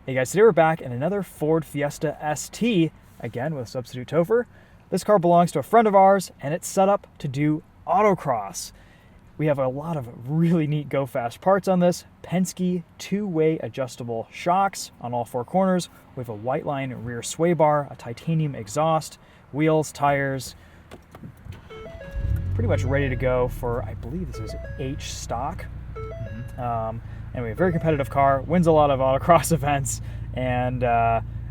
Hey guys, today we're back in another Ford Fiesta ST, again with substitute TOPher. This car belongs to a friend of ours, and it's set up to do autocross. We have a lot of really neat go fast parts on this. Penske two-way adjustable shocks on all four corners. We have a white line rear sway bar, a titanium exhaust, wheels, tires. Pretty much ready to go for, I believe this is H stock. Anyway, very competitive car, wins a lot of autocross events, and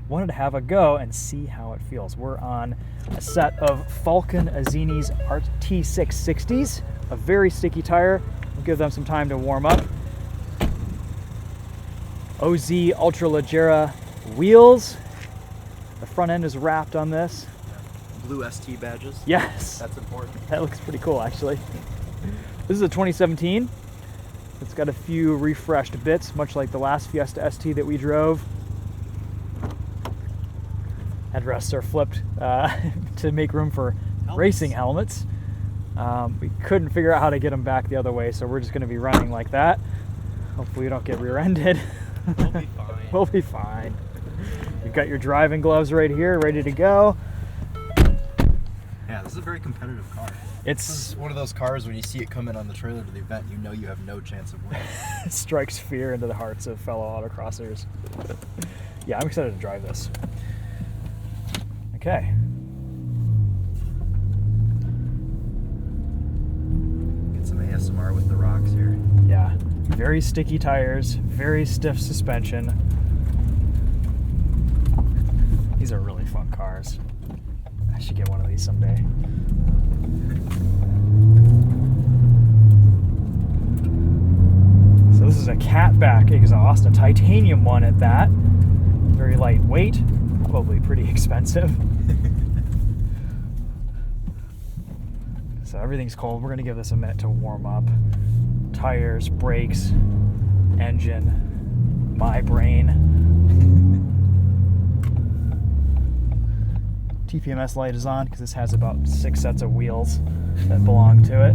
wanted to have a go and see how it feels. We're on a set of Falcon Azzini's RT660s, a very sticky tire. We'll give them some time to warm up. OZ Ultraleggera wheels. The front end is wrapped on this. Blue ST badges. Yes. That's important. That looks pretty cool, actually. This is a 2017. It's got a few refreshed bits, much like the last Fiesta ST that we drove. Headrests are flipped to make room for racing helmets. We couldn't figure out how to get them back the other way, so we're just going to be running like that. Hopefully we don't get rear-ended. We'll be fine. We'll be fine. You've got your driving gloves right here, ready to go. Yeah, this is a very competitive car. This is one of those cars when you see it come in on the trailer to the event, you know you have no chance of winning. strikes fear into the hearts of fellow autocrossers. Yeah, I'm excited to drive this. Okay. Get some ASMR with the rocks here. Yeah, very sticky tires, very stiff suspension. These are really fun cars. I should get one of these someday. So this is a catback exhaust, a titanium one at that. Very lightweight, probably pretty expensive. So everything's cold. We're gonna give this a minute to warm up. Tires, brakes, engine, my brain. TPMS light is on because this has about 6 sets of wheels that belong to it.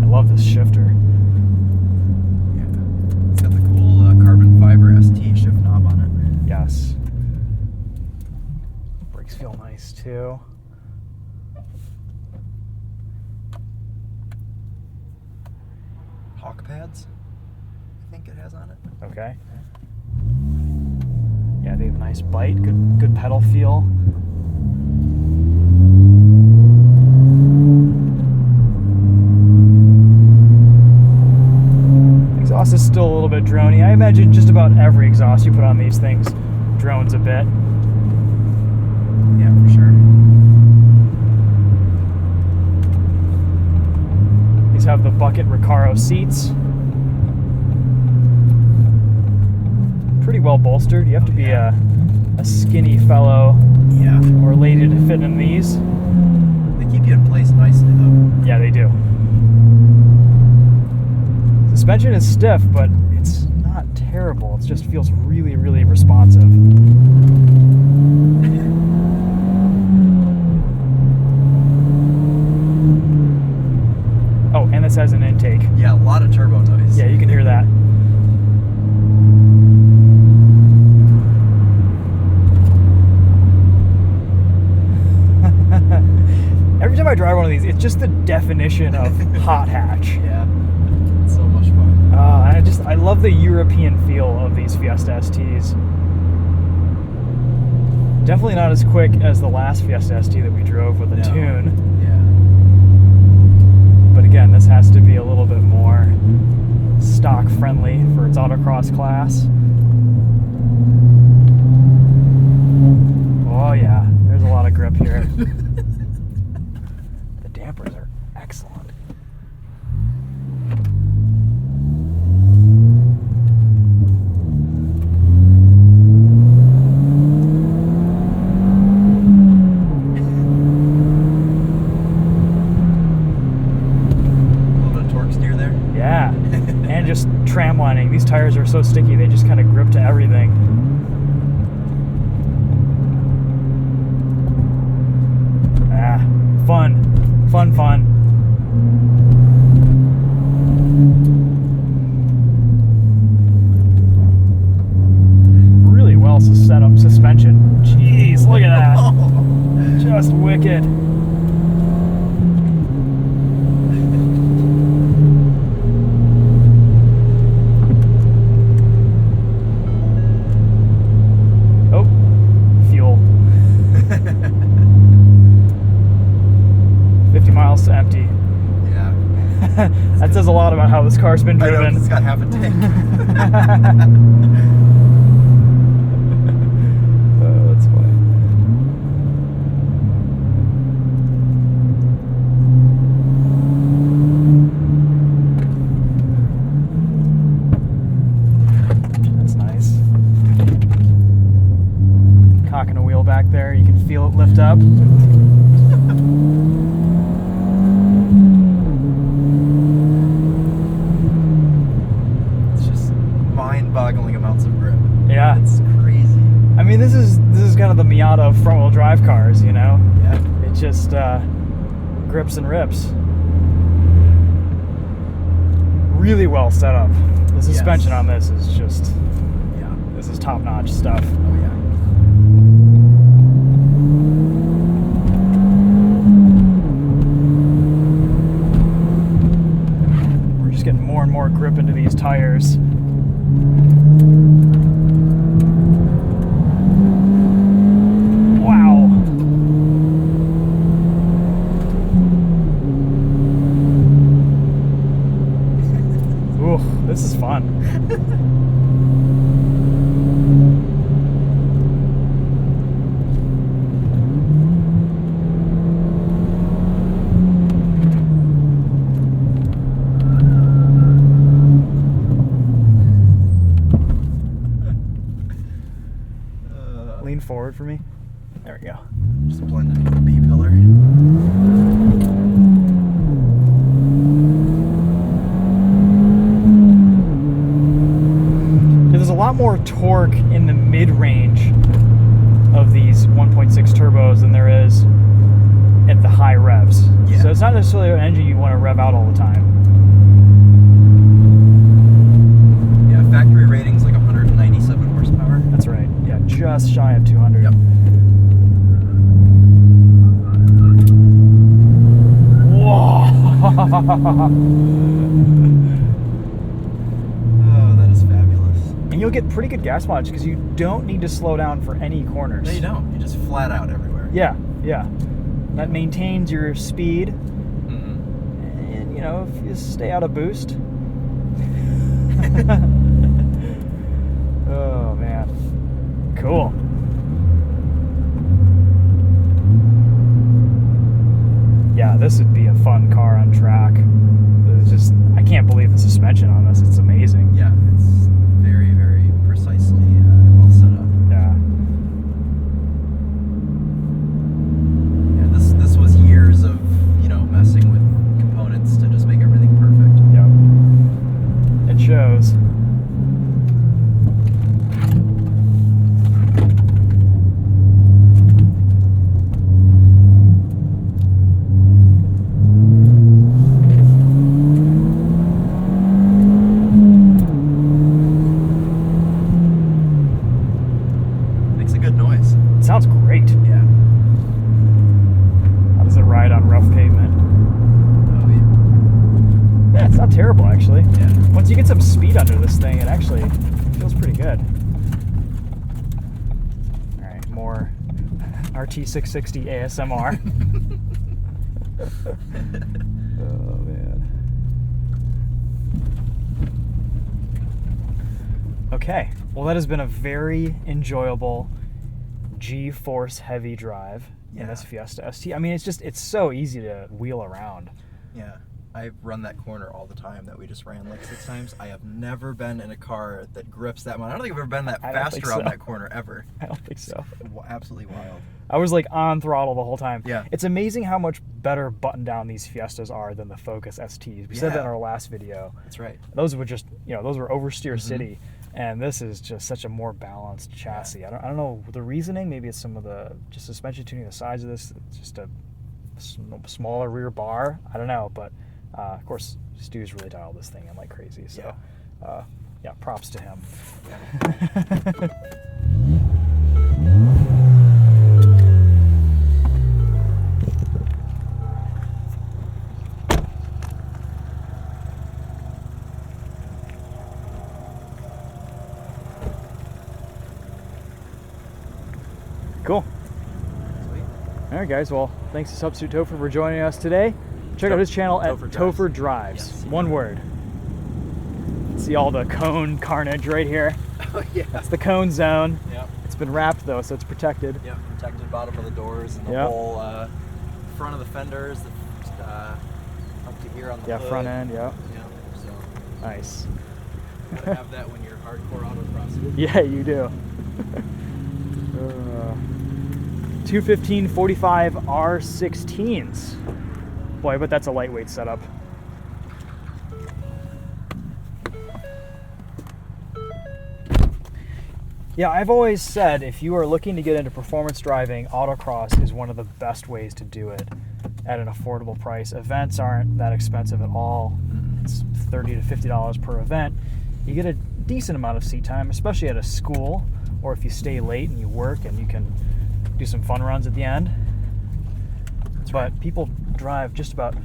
I love this shifter. Yeah. It's got the cool carbon fiber ST shift knob on it. Yes. Brakes feel nice too. Hawk pads, I think it has on it. Okay. Yeah, they have a nice bite, good pedal feel. Exhaust is still a little bit drony. I imagine just about every exhaust you put on these things drones a bit. Yeah, for sure. These have the bucket Recaro seats. Pretty well bolstered. You have to be a skinny fellow, Yeah, or lady to fit in these. they keep you in place nicely though. Yeah, they do. Suspension is stiff, but it's not terrible. It just feels really, really responsive. Oh, and this has an intake. Yeah, a lot of turbo noise. Yeah, you can hear that. Every time I drive one of these, it's just the definition of hot hatch. Yeah, it's so much fun. I love the European feel of these Fiesta STs. Definitely not as quick as the last Fiesta ST that we drove with a tune. Yeah. But again, this has to be a little bit more stock friendly for its autocross class. Oh yeah, there's a lot of grip here. The dampers are excellent. Yeah, and just tram lining. These tires are so sticky, they just kind of grip to everything. suspension. Jeez, look at that. Just wicked. Oh, fuel. 50 miles to empty. Yeah. That says a lot about how this car's been I know, driven. it's got half a tank. Oh, that's funny. That's nice. Cocking a wheel back there, you can feel it lift up. It's just mind-boggling amounts of grip. Yeah. It's crazy. I mean, this is kind of the Miata of front-wheel drive cars, you know? Yeah. It just grips and rips. Really well set up. The suspension Yes. on this is just, Yeah. this is top-notch stuff. Oh yeah. We're just getting more and more grip into these tires. Wow. Ooh, this is fun. Lean forward for me. There we go. Just blended with the B-pillar. There's a lot more torque in the mid-range of these 1.6 turbos than there is at the high revs. Yeah. So it's not necessarily an engine you want to rev out all the time. Yeah, factory rating's like 197 horsepower. That's right. Yeah, just shy of 200. Yep. Whoa! Oh, that is fabulous. And you'll get pretty good gas mileage because you don't need to slow down for any corners. No, you don't. You just flat out everywhere. Yeah, yeah. That maintains your speed, Mm-hmm. and you know, if you stay out of boost. Oh man, cool. Yeah, this would be a fun car on track. It's just, I can't believe the suspension on this. It's amazing. Yeah, it's very, very precisely well set up. Yeah. Yeah, this was years of, you know, messing with components to just make everything perfect. Yep. It shows. Makes a good noise. It sounds great. Yeah. How does it ride on rough pavement? Oh, Yeah, it's not terrible actually. yeah. Once you get some speed under this thing, it actually feels pretty good. All right, more RT660 ASMR. Oh man. Okay, well that has been a very enjoyable G-force heavy drive in this Fiesta ST. I mean, it's so easy to wheel around. Yeah. I've run that corner all the time that we just ran like 6 times. I have never been in a car that grips that much. I don't think I've ever been that I don't fast think around so. that corner ever. I don't think so. Absolutely wild. I was like on throttle the whole time. Yeah. It's amazing how much better buttoned down these Fiestas are than the Focus STs. We said that in Yeah. our last video. That's right. Those were just, those were oversteer Mhm. city, and this is just such a more balanced chassis. I don't know the reasoning. Maybe it's some of the just suspension tuning, the size of this, it's just a smaller rear bar. I don't know, but of course Stu's really dialed this thing in like crazy. So yeah, props to him. Yeah. Cool. Sweet. All right, guys. Well, thanks to Substitute Topher for joining us today. Check out his channel at Topher Topher Drives. Yes, One word. See all the cone carnage right here. Oh, yeah. That's the cone zone. Yep. It's been wrapped though, so it's protected. Yep. Protected bottom of the doors and the Yep. whole front of the fenders, up to here on the hood. Front end. Yeah. Yeah. So Nice. gotta have that when you're hardcore autocross. Yeah, you do. 215/45 R16s. Boy, I bet that's a lightweight setup. Yeah, I've always said if you are looking to get into performance driving, autocross is one of the best ways to do it at an affordable price. Events aren't that expensive at all. It's $30 to $50 per event. You get a decent amount of seat time, especially at a school, or if you stay late and you work and you can do some fun runs at the end. But people drive just about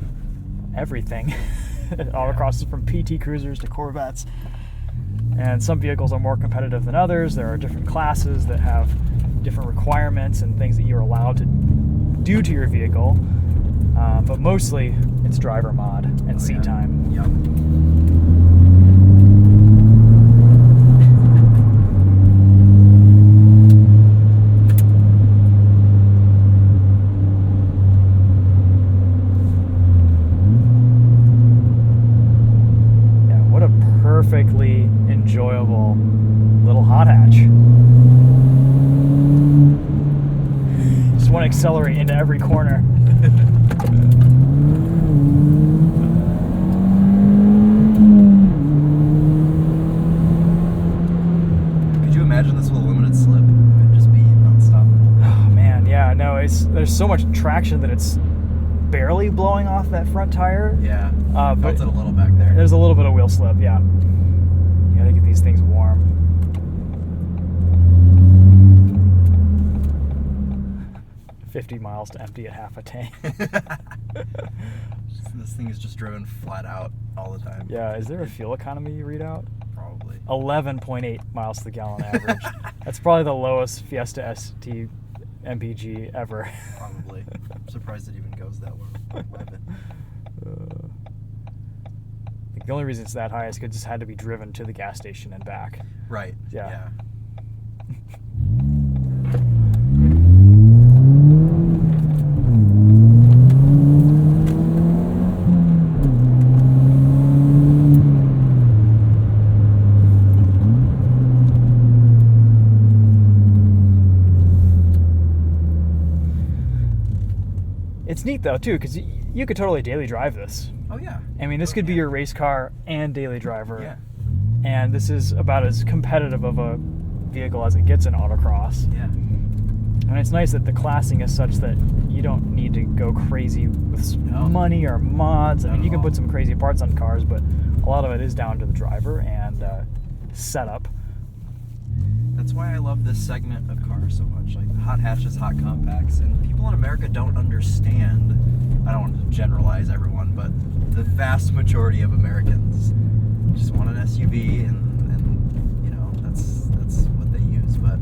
everything. Autocross, from PT Cruisers to Corvettes. And some vehicles are more competitive than others. There are different classes that have different requirements and things that you're allowed to do to your vehicle. But mostly it's driver mod and seat time. Yep. Yeah, what a perfectly enjoyable little hot hatch. Just want to accelerate into every corner. Could you imagine this with a limited slip? It would just be unstoppable. Oh man, yeah, no, there's so much traction that it's barely blowing off that front tire. Yeah. But Felt it a little back there. there's a little bit of wheel slip, yeah. You gotta get these things warm. 50 miles to empty at half a tank. This thing is just driven flat out all the time. Yeah, is there a fuel economy readout? Probably. 11.8 miles to the gallon average. That's probably the lowest Fiesta ST MPG ever. Probably. I'm surprised it even goes that low. 11. I think the only reason it's that high is because it's had to be driven to the gas station and back. Right. Yeah. It's neat though too, because you could totally daily drive this. Oh yeah. I mean, this could be your race car and daily driver. Yeah. And this is about as competitive of a vehicle as it gets in autocross. Yeah. And it's nice that the classing is such that you don't need to go crazy with money or mods. I mean, you can put some crazy parts on cars, but a lot of it is down to the driver and setup. That's why I love this segment of cars so much, like the hot hatches, hot compacts, and people in America don't understand. I don't want to generalize everyone, but the vast majority of Americans just want an SUV, and you know that's what they use. But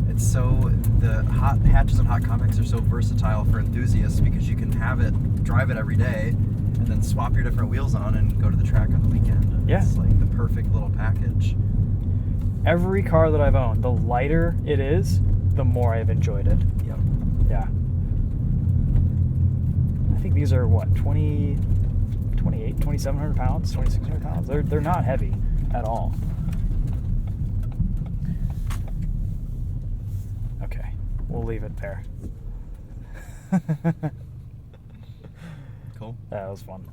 it's so the hot hatches and hot compacts are so versatile for enthusiasts because you can have it, drive it every day, and then swap your different wheels on and go to the track on the weekend. And Yeah. It's like the perfect little package. Every car that I've owned, the lighter it is, the more I've enjoyed it. Yep. Yeah. I think these are what, 2,700 pounds, 2,600 pounds. They're not heavy at all. Okay, we'll leave it there. Cool. That was fun.